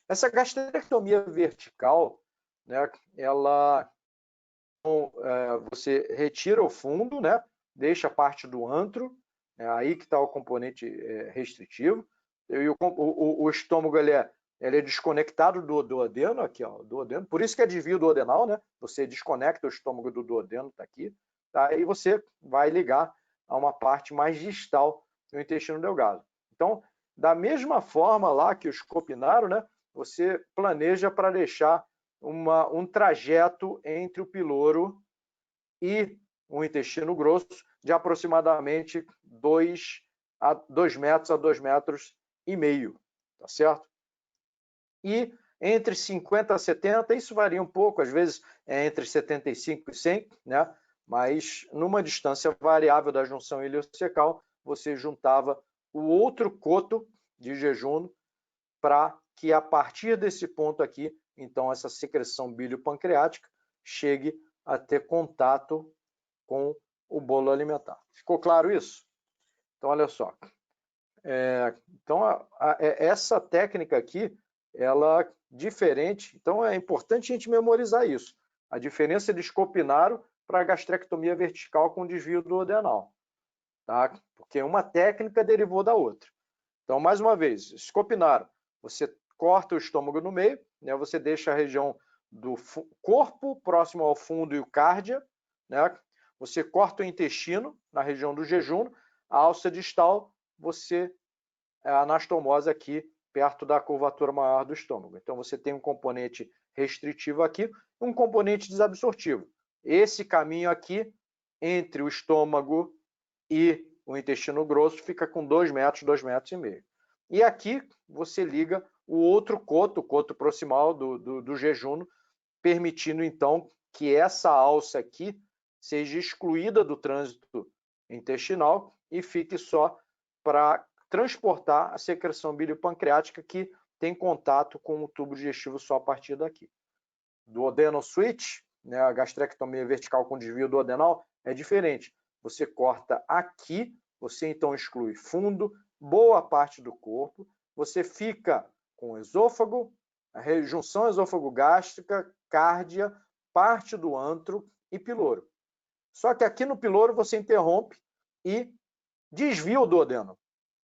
Essa gastrectomia vertical, né, ela você retira o fundo, né, deixa a parte do antro, aí que está o componente restritivo, e o estômago ele é desconectado do duodeno, aqui, ó, duodeno, por isso que é desvio duodenal, né? Você desconecta o estômago do duodeno, está aqui, tá? E você vai ligar a uma parte mais distal do intestino delgado. Então, da mesma forma lá que o escopinário, né, você planeja para deixar um trajeto entre o piloro e o intestino grosso de aproximadamente 2 metros a 2,5 metros, tá certo? E entre 50 a 70, isso varia um pouco, às vezes é entre 75 e 100, né? Mas numa distância variável da junção iliocecal, você juntava o outro coto de jejum para que a partir desse ponto aqui, então essa secreção biliopancreática chegue a ter contato com o bolo alimentar. Ficou claro isso? Então, olha só. Essa técnica aqui, ela é diferente, então é importante a gente memorizar isso. A diferença de escopinário para a gastrectomia vertical com desvio duodenal, tá? Porque uma técnica derivou da outra. Então, mais uma vez, escopinário, você corta o estômago no meio, né? Você deixa a região do corpo próximo ao fundo e o cárdia, né? Você corta o intestino na região do jejum, a alça distal, você anastomose aqui perto da curvatura maior do estômago. Então você tem um componente restritivo aqui, um componente desabsortivo. Esse caminho aqui entre o estômago e o intestino grosso fica com 2 metros, 2,5 metros. E aqui você liga o outro coto, o coto proximal do jejuno, permitindo então que essa alça aqui seja excluída do trânsito intestinal e fique só para transportar a secreção biliopancreática que tem contato com o tubo digestivo só a partir daqui. Duodenal switch, né, a gastrectomia vertical com desvio duodenal, é diferente. Você corta aqui, você então exclui fundo, boa parte do corpo, você fica com o esôfago, a junção esôfago-gástrica, cárdia, parte do antro e piloro. Só que aqui no piloro você interrompe e desvia o duodeno.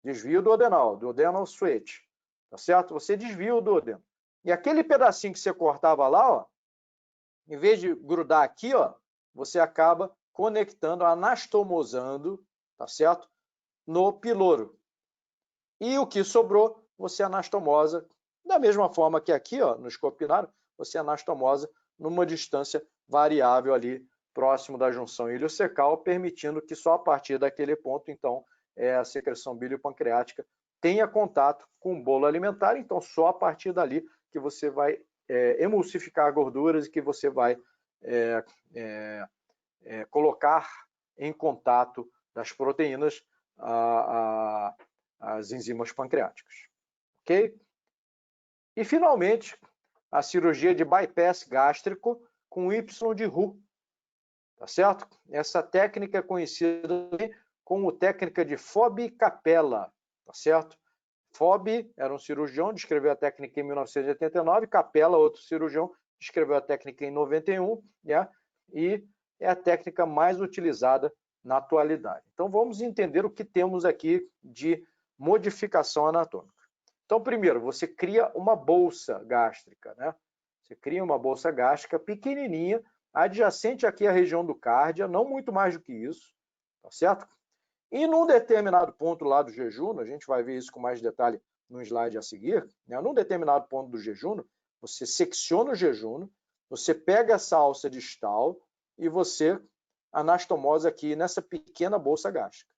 Desvia o duodenal, duodenal switch. Tá certo? Você desvia o duodeno. E aquele pedacinho que você cortava lá, ó, em vez de grudar aqui, ó, você acaba conectando, anastomosando, tá certo? No piloro. E o que sobrou, você anastomosa da mesma forma que aqui, ó, no escopinário, você anastomosa numa distância variável ali próximo da junção iliocecal, permitindo que só a partir daquele ponto, então, a secreção biliopancreática tenha contato com o bolo alimentar, então só a partir dali que você vai emulsificar gorduras e que você vai colocar em contato das proteínas as enzimas pancreáticas. Ok? E, finalmente, a cirurgia de bypass gástrico com Y de Roux. Tá certo? Essa técnica é conhecida como técnica de Fobbe Capella. Tá certo? Fobbe era um cirurgião, descreveu a técnica em 1989. Capella, outro cirurgião, descreveu a técnica em 91. Né? E é a técnica mais utilizada na atualidade. Então, vamos entender o que temos aqui de modificação anatômica. Então, primeiro, você cria uma bolsa gástrica, né? Você cria uma bolsa gástrica pequenininha, adjacente aqui à região do cárdia, não muito mais do que isso, tá certo? E num determinado ponto lá do jejum, a gente vai ver isso com mais detalhe no slide a seguir, né? Num determinado ponto do jejum, você secciona o jejum, você pega essa alça distal e você anastomosa aqui nessa pequena bolsa gástrica.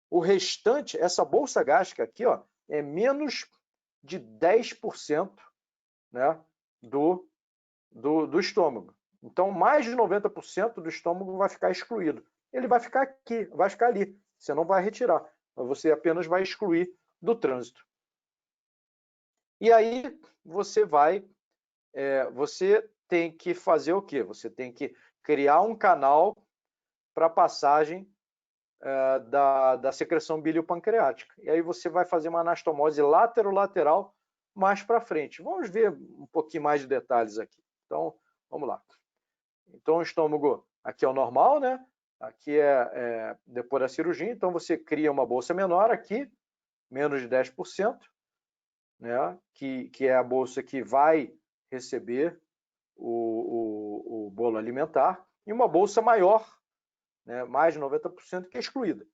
O restante, essa bolsa gástrica aqui, ó, é menos de 10%, né, do estômago. Então, mais de 90% do estômago vai ficar excluído. Ele vai ficar aqui, vai ficar ali. Você não vai retirar, você apenas vai excluir do trânsito. E aí você você tem que fazer o quê? Você tem que criar um canal para passagem da secreção biliopancreática. E aí você vai fazer uma anastomose lateral mais para frente. Vamos ver um pouquinho mais de detalhes aqui. Então, vamos lá. Então, o estômago aqui é o normal, né? Aqui é depois da cirurgia. Então, você cria uma bolsa menor aqui, menos de 10%, né? Que é a bolsa que vai receber o bolo alimentar. E uma bolsa maior, né? Mais de 90%, que é excluída.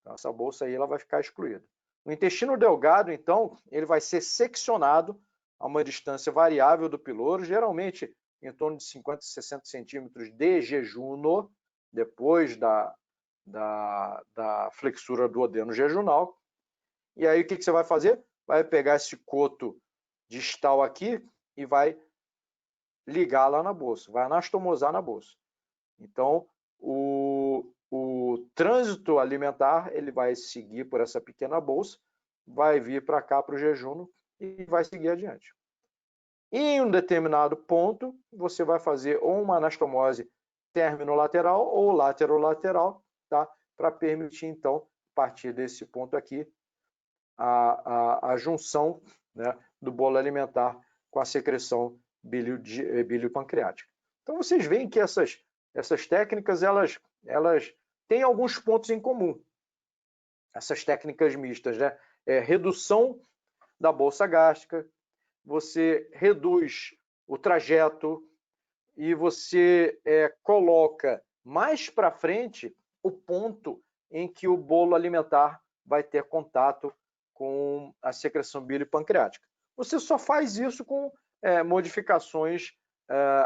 Então, essa bolsa aí ela vai ficar excluída. O intestino delgado, então, ele vai ser seccionado a uma distância variável do piloro, geralmente em torno de 50 a 60 centímetros de jejuno, depois da flexura do duodeno jejunal. E aí o que você vai fazer? Vai pegar esse coto distal aqui e vai ligar lá na bolsa, vai anastomosar na bolsa. Então, o trânsito alimentar ele vai seguir por essa pequena bolsa, vai vir para cá para o jejum e vai seguir adiante. E em um determinado ponto, você vai fazer ou uma anastomose terminolateral ou laterolateral, tá? Para permitir, então, a partir desse ponto aqui, a junção, né, do bolo alimentar com a secreção biliopancreática. Então, vocês veem que essas técnicas elas têm alguns pontos em comum. Essas técnicas mistas, né? Redução da bolsa gástrica, você reduz o trajeto e você coloca mais para frente o ponto em que o bolo alimentar vai ter contato com a secreção biliopancreática. Você só faz isso com modificações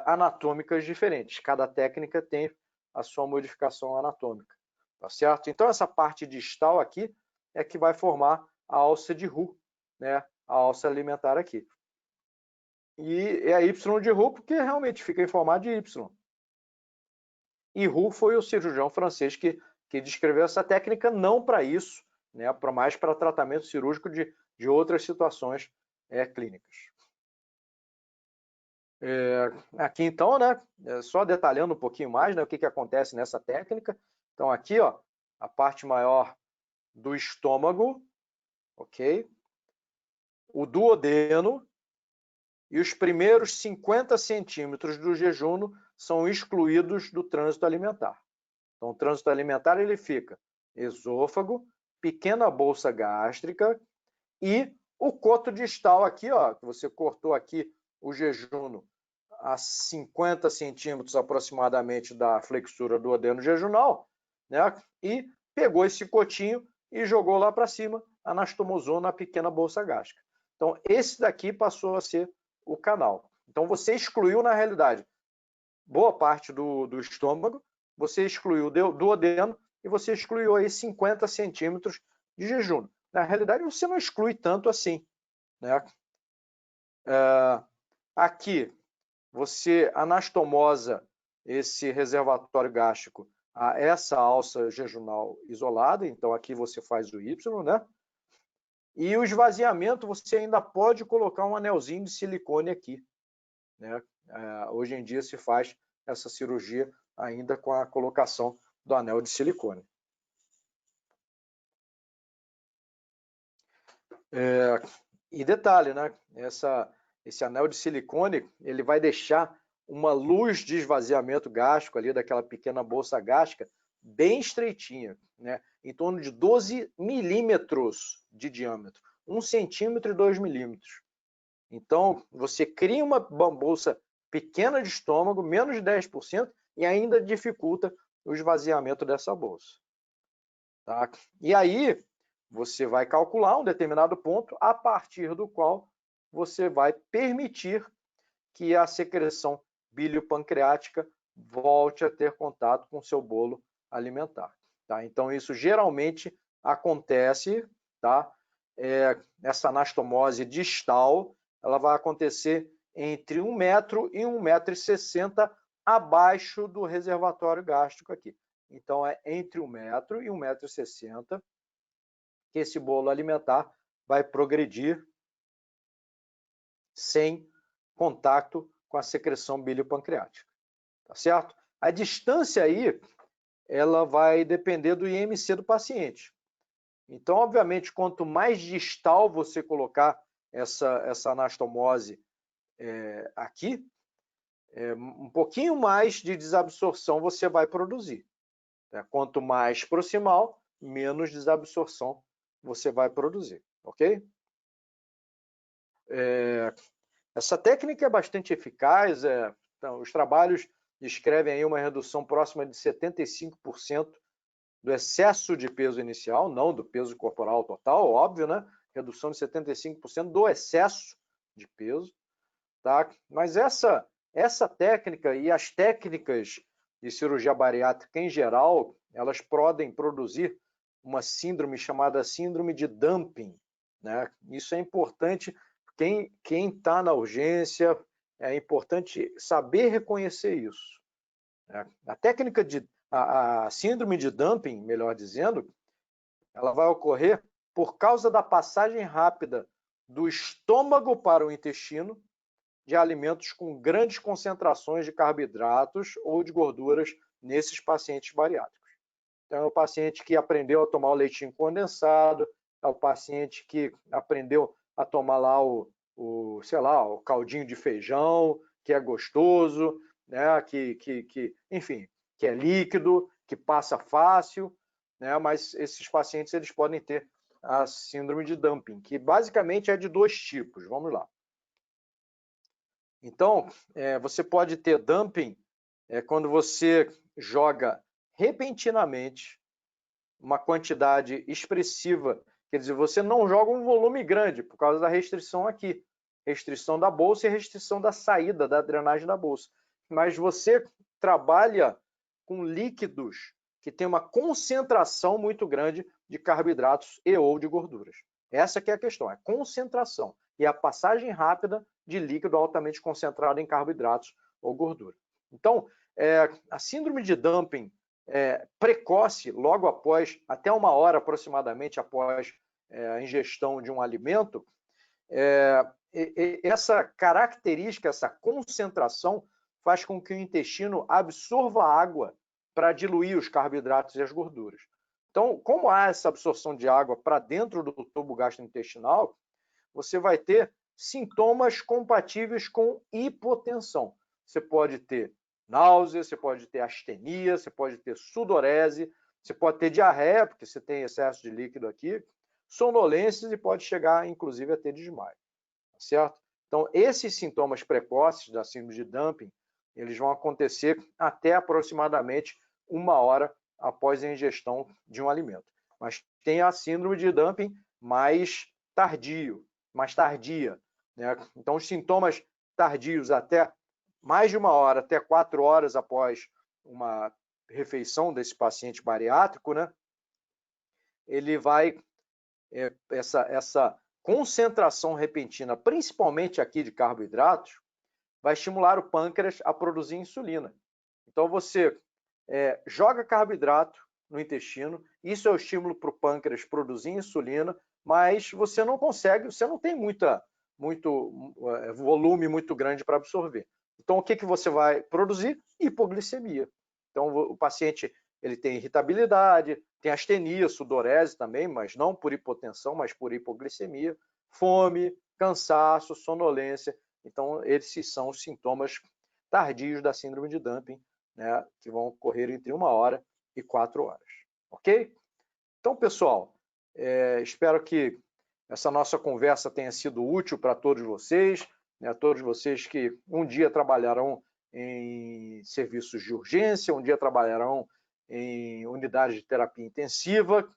anatômicas diferentes. Cada técnica tem a sua modificação anatômica, tá certo? Então essa parte distal aqui é que vai formar a alça de Roux, né, a alça alimentar aqui. E é a Y de Roux porque realmente fica em formato de Y. E Roux foi o cirurgião francês que descreveu essa técnica não para isso, né, mais para tratamento cirúrgico de outras situações clínicas. Aqui então, né, só detalhando um pouquinho mais, né, o que acontece nessa técnica. Então aqui, ó, a parte maior do estômago, ok? O duodeno e os primeiros 50 centímetros do jejum são excluídos do trânsito alimentar. Então o trânsito alimentar ele fica esôfago, pequena bolsa gástrica e o coto distal aqui, ó, que você cortou aqui o jejum a 50 centímetros aproximadamente da flexura do duodeno jejunal, né? E pegou esse cotinho e jogou lá para cima, anastomosou na pequena bolsa gástrica. Então, esse daqui passou a ser o canal. Então, você excluiu, na realidade, boa parte do estômago, você excluiu o duodeno e você excluiu aí 50 centímetros de jejum. Na realidade, você não exclui tanto assim, né? Aqui, você anastomosa esse reservatório gástrico a essa alça jejunal isolada, então aqui você faz o Y, né? E o esvaziamento, você ainda pode colocar um anelzinho de silicone aqui, né? Hoje em dia se faz essa cirurgia ainda com a colocação do anel de silicone. E detalhe, né? Esse anel de silicone, ele vai deixar uma luz de esvaziamento gástrico ali daquela pequena bolsa gástrica bem estreitinha, né? Em torno de 12 milímetros de diâmetro, 1 centímetro e 2 milímetros. Então, você cria uma bolsa pequena de estômago, menos de 10%, e ainda dificulta o esvaziamento dessa bolsa. Tá? E aí, você vai calcular um determinado ponto a partir do qual você vai permitir que a secreção biliopancreática volte a ter contato com o seu bolo alimentar. Tá? Então, isso geralmente acontece, tá? Essa anastomose distal, ela vai acontecer entre 1 metro e 1,60 m abaixo do reservatório gástrico aqui. Então, é entre 1 metro e 1,60 m que esse bolo alimentar vai progredir sem contato com a secreção biliopancreática, tá certo? A distância aí, ela vai depender do IMC do paciente. Então, obviamente, quanto mais distal você colocar essa anastomose aqui, um pouquinho mais de desabsorção você vai produzir. Né? Quanto mais proximal, menos desabsorção você vai produzir, ok? Essa técnica é bastante eficaz, então, os trabalhos descrevem aí uma redução próxima de 75% do excesso de peso inicial, não do peso corporal total, óbvio, né? Redução de 75% do excesso de peso, tá? Mas essa técnica e as técnicas de cirurgia bariátrica em geral, elas podem produzir uma síndrome chamada síndrome de dumping, né? Isso é importante. Quem está na urgência, é importante saber reconhecer isso. A técnica a síndrome de dumping, melhor dizendo, ela vai ocorrer por causa da passagem rápida do estômago para o intestino de alimentos com grandes concentrações de carboidratos ou de gorduras nesses pacientes bariátricos. Então, é o paciente que aprendeu a tomar o leitinho condensado, é o paciente que aprendeu a tomar lá sei lá, o caldinho de feijão, que é gostoso, né? Enfim, que é líquido, que passa fácil, né? Mas esses pacientes eles podem ter a síndrome de dumping, que basicamente é de 2 tipos. Vamos lá. Então, você pode ter dumping quando você joga repentinamente uma quantidade expressiva, quer dizer, você não joga um volume grande por causa da restrição aqui, restrição da bolsa e restrição da saída, da drenagem da bolsa. Mas você trabalha com líquidos que têm uma concentração muito grande de carboidratos e ou de gorduras. Essa que é a questão, é concentração e a passagem rápida de líquido altamente concentrado em carboidratos ou gordura. Então, a síndrome de dumping precoce, logo após, até 1 hora aproximadamente após a ingestão de um alimento, essa característica, essa concentração, faz com que o intestino absorva água para diluir os carboidratos e as gorduras. Então, como há essa absorção de água para dentro do tubo gastrointestinal, você vai ter sintomas compatíveis com hipotensão. Você pode ter náusea, você pode ter astenia, você pode ter sudorese, você pode ter diarreia, porque você tem excesso de líquido aqui, sonolências e pode chegar, inclusive, a ter desmaio. Certo? Então, esses sintomas precoces da síndrome de dumping, eles vão acontecer até aproximadamente 1 hora após a ingestão de um alimento. Mas tem a síndrome de dumping mais tardia, né? Então, os sintomas tardios até mais de 1 hora, até 4 horas após uma refeição desse paciente bariátrico, né? Ele vai, essa concentração repentina, principalmente aqui de carboidratos, vai estimular o pâncreas a produzir insulina. Então, você joga carboidrato no intestino, isso é o estímulo para o pâncreas produzir insulina, mas você não consegue, você não tem muito volume muito grande para absorver. Então, o que você vai produzir? Hipoglicemia. Então, o paciente ele tem irritabilidade, tem astenia, sudorese também, mas não por hipotensão, mas por hipoglicemia, fome, cansaço, sonolência. Então, esses são os sintomas tardios da síndrome de dumping, né, que vão ocorrer entre 1 hora e 4 horas. Ok? Então, pessoal, espero que essa nossa conversa tenha sido útil para todos vocês, né, todos vocês que um dia trabalharão em serviços de urgência, um dia trabalharão em unidades de terapia intensiva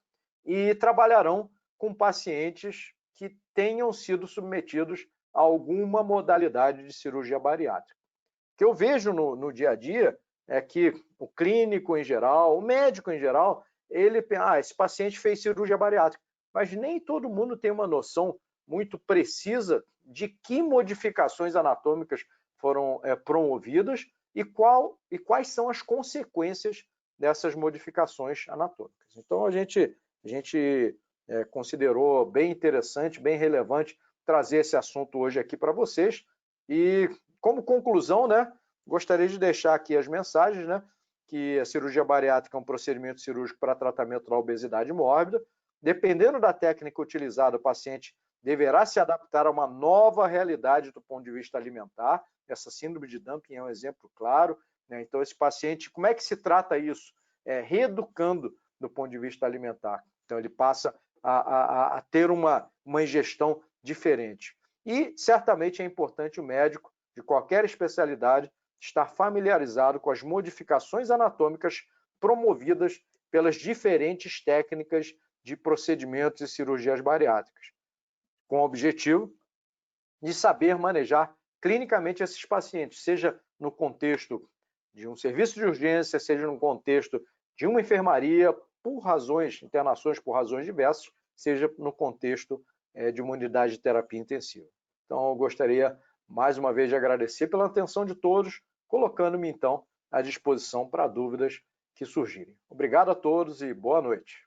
e trabalharão com pacientes que tenham sido submetidos a alguma modalidade de cirurgia bariátrica. O que eu vejo no dia a dia é que o clínico em geral, o médico em geral, ele pensa, esse paciente fez cirurgia bariátrica, mas nem todo mundo tem uma noção muito precisa de que modificações anatômicas foram promovidas e quais são as consequências dessas modificações anatômicas. Então, a gente considerou bem interessante, bem relevante trazer esse assunto hoje aqui para vocês. E, como conclusão, né, gostaria de deixar aqui as mensagens, né, que a cirurgia bariátrica é um procedimento cirúrgico para tratamento da obesidade mórbida. Dependendo da técnica utilizada, o paciente deverá se adaptar a uma nova realidade do ponto de vista alimentar. Essa síndrome de dumping é um exemplo claro, né? Então, esse paciente, como é que se trata isso? Reeducando do ponto de vista alimentar. Então, ele passa a ter uma ingestão diferente. E, certamente, é importante o médico de qualquer especialidade estar familiarizado com as modificações anatômicas promovidas pelas diferentes técnicas de procedimentos e cirurgias bariátricas, com o objetivo de saber manejar clinicamente esses pacientes, seja no contexto de um serviço de urgência, seja no contexto de uma enfermaria, internações por razões diversas, seja no contexto de uma unidade de terapia intensiva. Então, eu gostaria, mais uma vez, de agradecer pela atenção de todos, colocando-me, então, à disposição para dúvidas que surgirem. Obrigado a todos e boa noite.